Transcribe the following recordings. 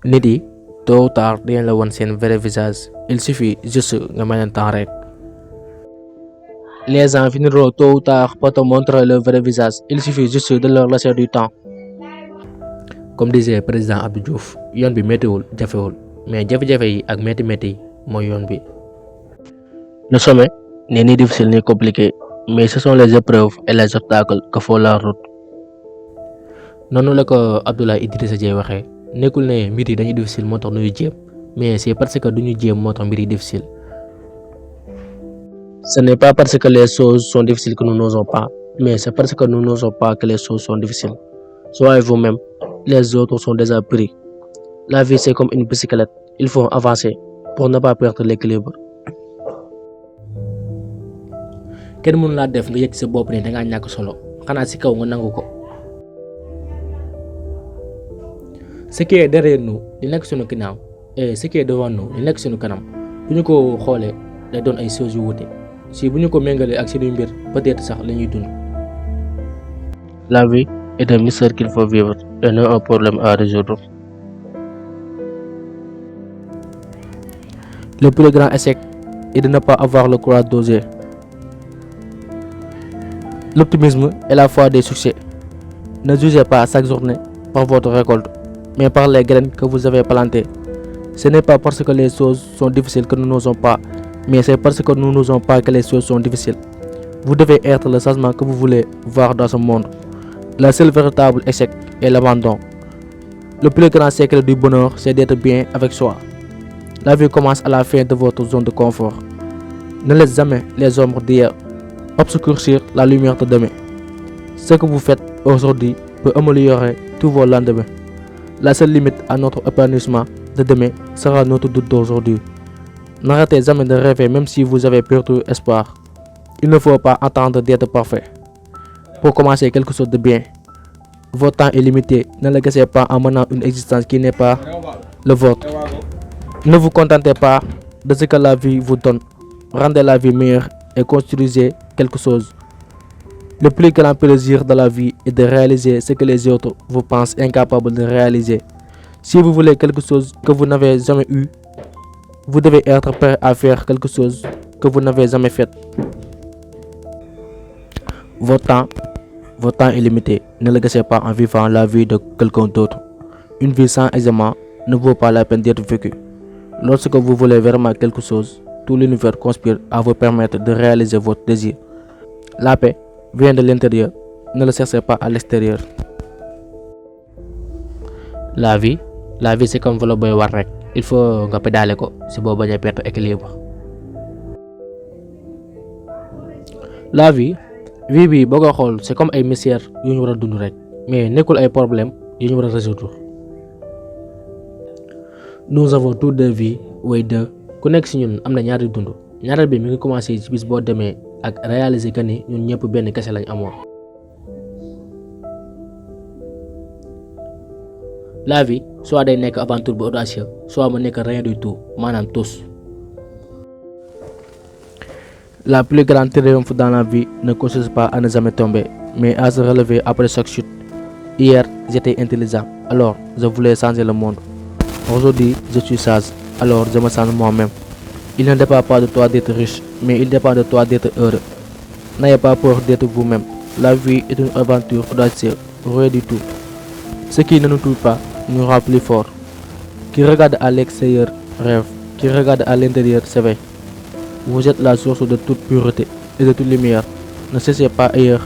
nit yi tôt ou tard dinañ la won seen vrai visage, il suffit juste nga may leen temps rek. Les gens finiront tôt ou tard par te montrer leur vrai visage, il suffit juste de leur laisser du temps. Comme disait président Abdou Diouf, yoon bi méttiwul jafewul mais jafe-jafe yi ak métti yi mooy yoon bi. Le sommet n'est ni difficile ni compliqué, mais ce sont les épreuves et les obstacles que font la route. noonu la ko Abdoulaye Idrissa Dieye waxee, nekkul ne mbir yi dañuy difficile moo tax ñuy jéem, mais c'est parce que duñu jéem moo tax mbir yi difficile. Ce n'est pas parce que les choses sont difficiles que nous n'osons pas, mais c'est parce que nous n'osons pas que les choses sont difficiles. Soyez vous-même, les autres sont déjà pris. La vie c'est comme une bicyclette, il faut avancer pour ne pas perdre l'équilibre. kenn mënu laa def nga yëg sa bopp ne dangaa ñàkk solo, xanaa ci kaw nga nangu ko. Ce qui est derrière nous li nekk suñu ginnaaw et ce qui est devant nous li nekk suñu kanam bu ñu ko xoolee day doon ay choses yu wuute si bu ñu ko méngalee ak suñuy mbir peut-être sax la ñuy dund. La vie est un mystère qu'il faut vivre et non un problème à résoudre. Le plus grand échec est de ne pas avoir le courage d'oser. L'optimisme est la foi des succès. Ne jugez pas chaque journée par votre récolte, mais par les graines que vous avez plantées. Ce n'est pas parce que les choses sont difficiles que nous n'osons pas, mais c'est parce que nous n'osons pas que les choses sont difficiles. Vous devez être le changement que vous voulez voir dans ce monde. Le seul véritable échec est l'abandon. Le plus grand secret du bonheur, c'est d'être bien avec soi. La vie commence à la fin de votre zone de confort. Ne laissez jamais les ombres d'hier obscurcir la lumière de demain. Ce que vous faites aujourd'hui peut améliorer tous vos lendemains. La seule limite à notre épanouissement de demain sera notre doute d'aujourd'hui. N'arrêtez jamais de rêver même si vous avez perdu espoir. Il ne faut pas attendre d'être parfait pour commencer quelque chose de bien. Votre temps est limité, ne le gâchez pas en menant une existence qui n'est pas le vôtre. Ne vous contentez pas de ce que la vie vous donne. Rendez la vie meilleure et construisez quelque chose. Le plus grand plaisir de la vie est de réaliser ce que les autres vous pensent incapables de réaliser. Si vous voulez quelque chose que vous n'avez jamais eu, vous devez être prêt à faire quelque chose que vous n'avez jamais fait. Votre temps est limité. Ne le gâchez pas en vivant la vie de quelqu'un d'autre. Une vie sans aisement ne vaut pas la peine d'être vécue. Lorsque vous voulez vraiment quelque chose, tout l'univers conspire à vous permettre de réaliser votre désir. La paix vient de l'intérieur, ne le cherchez pas à l'extérieur. La vie c'est comme vélo boy war rek, il faut nga pédaler ko si boo bañ a perdre équilibre. La vie bi boo ko xool c'est comme ay mystère yu ñu war a dund rek, mais nekkul ay problème yu ñu war a résoudre. Nous avons tous deux vies way deux, ku nekk si ñun am na ñaari dund. ñaareel bi mi ngi commencé ci bis boo demee ak réaliser que ni ñun ñëpp benn kese lañ amoon. La vie soit day nekk aventure bu audacieux, soit mu nekk rien du tout, maanaam tous. La plus grande triomphe dans la vie ne consiste pas à ne jamais tomber, mais à se relever après chaque chute. Hier, j'étais intelligent, alors je voulais changer le monde. Aujourd'hui, je suis sage, alors je me change moi-même. Il ne dépend pas de toi d'être riche, mais il dépend de toi d'être heureux. N'ayez pas peur d'être vous-même. La vie est une aventure audacieuse, rien du tout. Ce qui ne nous tue pas nous rend plus fort. Qui regarde à l'extérieur rêve, qui regarde à l'intérieur s'éveille. Vous êtes la source de toute pureté et de toute lumière. Ne cessez pas ailleurs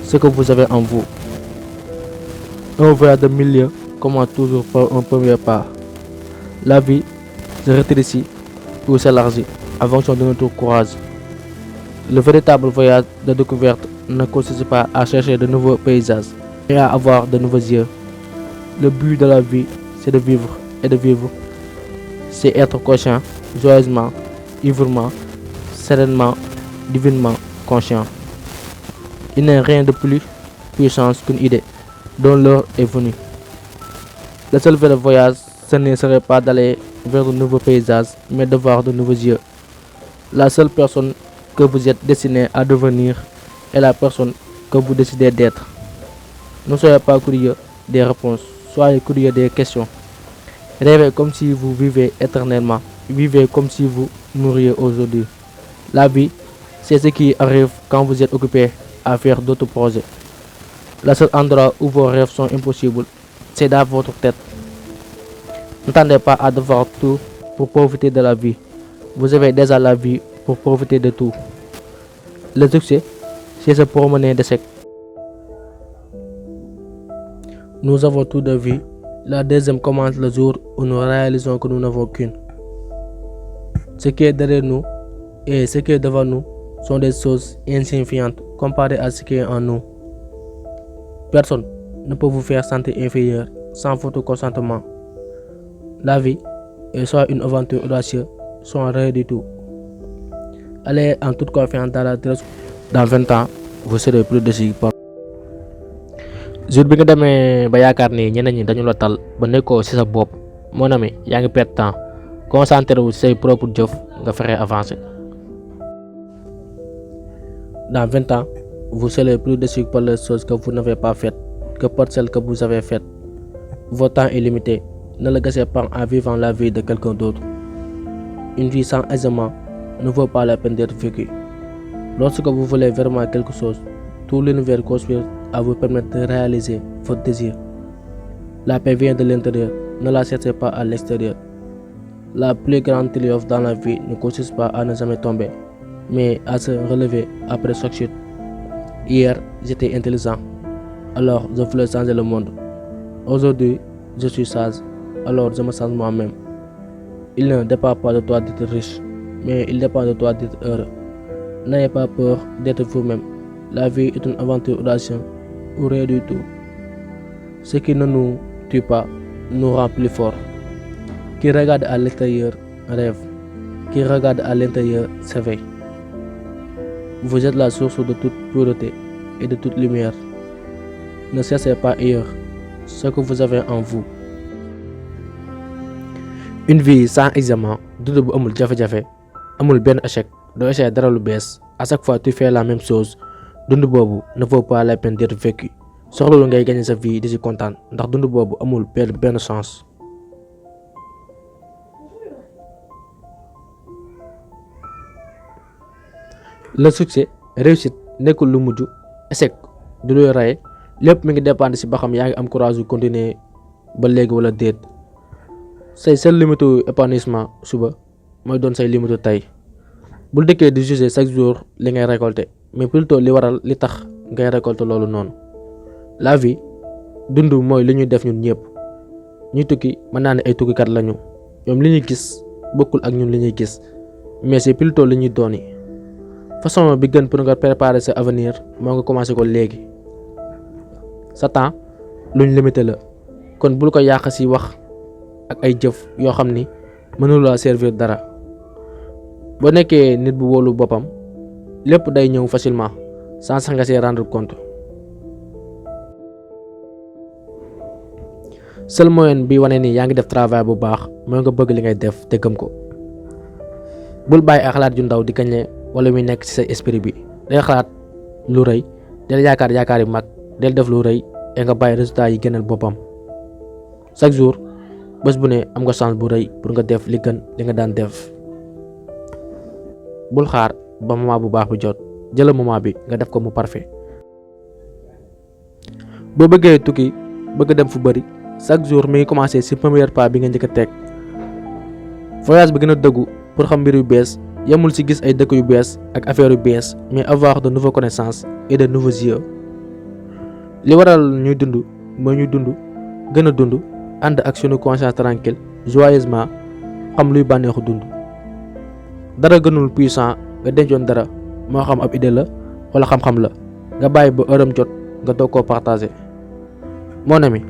ce que vous avez en vous. Un voyage de milieu commence toujours par un premier pas. La vie se rétrécit ou s'élargit en fonction de notre courage. Le véritable voyage de découverte ne consiste pas à chercher de nouveaux paysages, mais à avoir de nouveaux yeux. Le but de la vie, c'est de vivre, et de vivre, c'est être conscient, joyeusement, ivrement, sereinement, divinement conscient. Il n'est rien de plus puissant qu'une idée dont l'heure est venue. Le seul vrai voyage, ce ne serait pas d'aller vers de nouveaux paysages, mais de voir de nouveaux yeux. La seule personne que vous êtes destiné à devenir est la personne que vous décidez d'être. Ne soyez pas curieux des réponses, soyez curieux des questions. Rêvez comme si vous vivez éternellement. Vivez comme si vous mouriez aujourd'hui. La vie, c'est ce qui arrive quand vous êtes occupé à faire d'autres projets. Le seul endroit où vos rêves sont impossibles, c'est dans votre tête. N'attendez pas à devoir tout pour profiter de la vie. Vous avez déjà la vie pour profiter de tout. Le succès, c'est se promener d'échecs. Nous avons tout de vie. La deuxième commence le jour où nous réalisons que nous n'avons qu'une. Ce qui est derrière nous et ce qui est devant nous sont des choses insignifiantes comparées à ce qui est en nous. Personne ne peut vous faire sentir inférieur sans votre consentement. La vie est soit une aventure audacieuse, soit rien du tout. Allez en toute confiance dans la direction. Dans 20 ans, vous serez plus déçus par. jour bi nga demee ba yaakaar ni ñeneen ñi dañu la tal ba nekkoo ci sa bopp mon ami yaa ngi perdre temps concentré wu ci say propre jëf nga fexe avancer. Dans 20 ans, vous serez plus déçus par les choses que vous n'avez pas faites que par celles que vous avez faites. Votre temps est limité. Ne le gâchez pas en vivant la vie de quelqu'un d'autre. Une vie sans aisement ne vaut pas la peine d'être vécue. Lorsque vous voulez vraiment quelque chose, tout l'univers conspire à vous permettre de réaliser votre désir. La paix vient de l'intérieur, ne la cherchez pas à l'extérieur. La plus grande triomphe dans la vie ne consiste pas à ne jamais tomber, mais à se relever après chaque chute. Hier, j'étais intelligent, alors je voulais changer le monde. Aujourd'hui, je suis sage, alors je me change moi-même. Il ne dépend pas de toi d'être riche, mais il dépend de toi d'être heureux. N'ayez pas peur d'être vous-même. La vie est une aventure audacieuse ou rien du tout. Ce qui ne nous tue pas nous rend plus forts. Qui regarde à l'extérieur rêve, qui regarde à l'intérieur s'éveille. Vous êtes la source de toute pureté et de toute lumière. Ne cherchez pas ailleurs ce que vous avez en vous. Une vie sans examen, dund bu amul jafe-jafe, amul benn échec, doo essayer dara lu bees. À chaque fois tu fais la même chose. Dund boobu ne vaut pas la peine d'être vécu. Soxlawul ngay gagner sa vie di ci kontaan ndax dund boobu amul benn chance. Le succès, réussite nekkul lu mujj, échec du luy raye, lépp mi ngi dépendre ci ba xam yaa ngi am courage yu continuer ba léegi wala déet. Say seul limitu épanouissement suba mooy doon say limitu tey. Bul dëkkee di juger chaque jour li ngay récolter, mais plutôt li waral li tax ngay récolter loolu noonu. La vie dund mooy li ñuy def ñun ñëpp. Ñuy tukki mën naa ne ay tukkikat lañu. Ñoom li ñuy gis bokkul ak ñun li ñuy gis, mais c'est plutôt li ñuy dooni. Façon bi gën pour nga préparer sa avenir moo nga commencé ko léegi. Sa temps luñ limité la, kon bul ko yàq ci wax ak ay jëf yoo xam ni mënula servir dara. boo nekkee nit bu wóolu boppam lépp day ñëw facilement sans sax nga see rendre compte. Seul moyen bi wane ni yaa ngi def travail bu baax mooy nga bëgg li ngay def te gëm ko. Bul bàyyi ay xalaat yu ndaw di kañe wala muy nekk ci sa esprit bi. Day xalaat lu rëy, del yaakaar yu mag, del def lu rëy et nga bàyyi résultat yi gënal boppam. Chaque jour bés bu ne am nga chance bu rëy pour nga def li gën li nga daan def. Bul xaar ba moment bu baax bi jot, jëlal moment bi nga def ko mu parfait. Boo bëggee tukki bëgg dem fu bari, chaque jour mi ngi commencé ci premier pas bi nga njëkk a teg. Voyage bi gën a dëggu pour xam mbir yu bees yemul ci gis ay dëkk yu bees ak affaire yu bees, mais avoir de nouvelles connaissances et de nouveaux yeux. Li waral ñuy dund mooy ñuy dund gën a dund ànd ak sunu conscience tranquille joyeusement xam luy bànneexu dund. Dara gënul puissant nga dencoon dara moo xam ab idée la wala xam-xam la nga bàyyi ba heuram jot nga doog koo partager. Mon ami,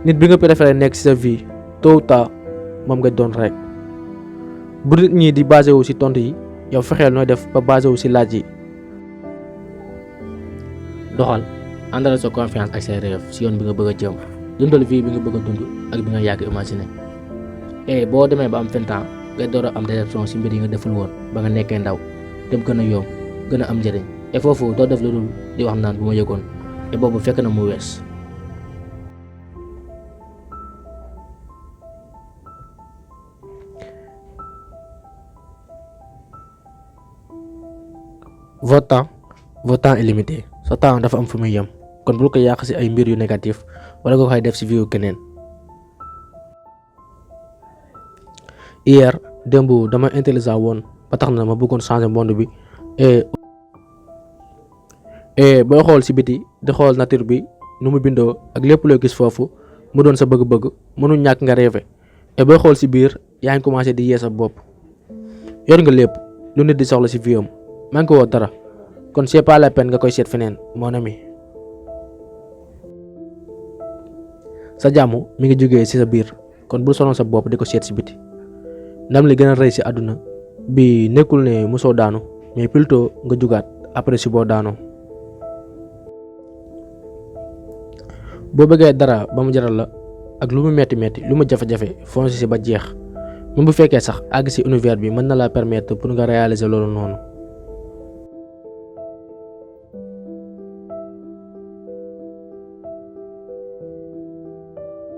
nit bi nga préféré nekk ci sa vie tôt ou tard moom nga doon rek. Bu nit ñi di basé wu ci tontu yi, yow fexeel nooy def ba basé wu ci laaj yi. Doxal àndal sa confiance ak say rêve ci yoon bi nga bëgg a jëm. Dundal vie bi nga bëgg a dund ak bi nga yàgg imaginer. Boo demee ba am 20 ans ngay door a am déception ci mbir yi nga deful woon ba nga nekkee ndaw dem gën a yomb gën a am njëriñ. Foofu doo def lu dul di wax naan bu ma yëgoon boobu fekk na mu wees. votre temps est limité sa temps dafa am fu muy yem kon bul ko yàq ci ay mbir yu négatif wala nga koy def ci vie keneen. Hier démb dama intelligent woon ba tax na ma bëggoon changer monde bi et booy xool ci biti di xool nature bi nu mu bindoo ak lépp loo gis foofu mu doon sa bëgg-bëgg mënu ñàkk nga rêver et booy xool ci biir yaa ngi commencé di yee sa bopp yor nga lépp lu nit di soxla ci vie am maa ngi ko woo dara kon c'est pas la peine nga koy seet feneen mon ami. sa jàmm mi ngi jógee ci sa biir kon bul sonal sa bopp di ko seet ci biti. ndam li gën a rëy ci àdduna bi nekkul ne mosoo daanu mais plutôt nga jugaat après si boo daanoo. boo bëggee dara ba mu jaral la ak lu mu metti lu mu jafe-jafe foncer ci ba jeex même bu fekkee sax àgg ci univers bi mën na la permettre pour nga réaliser loolu noonu.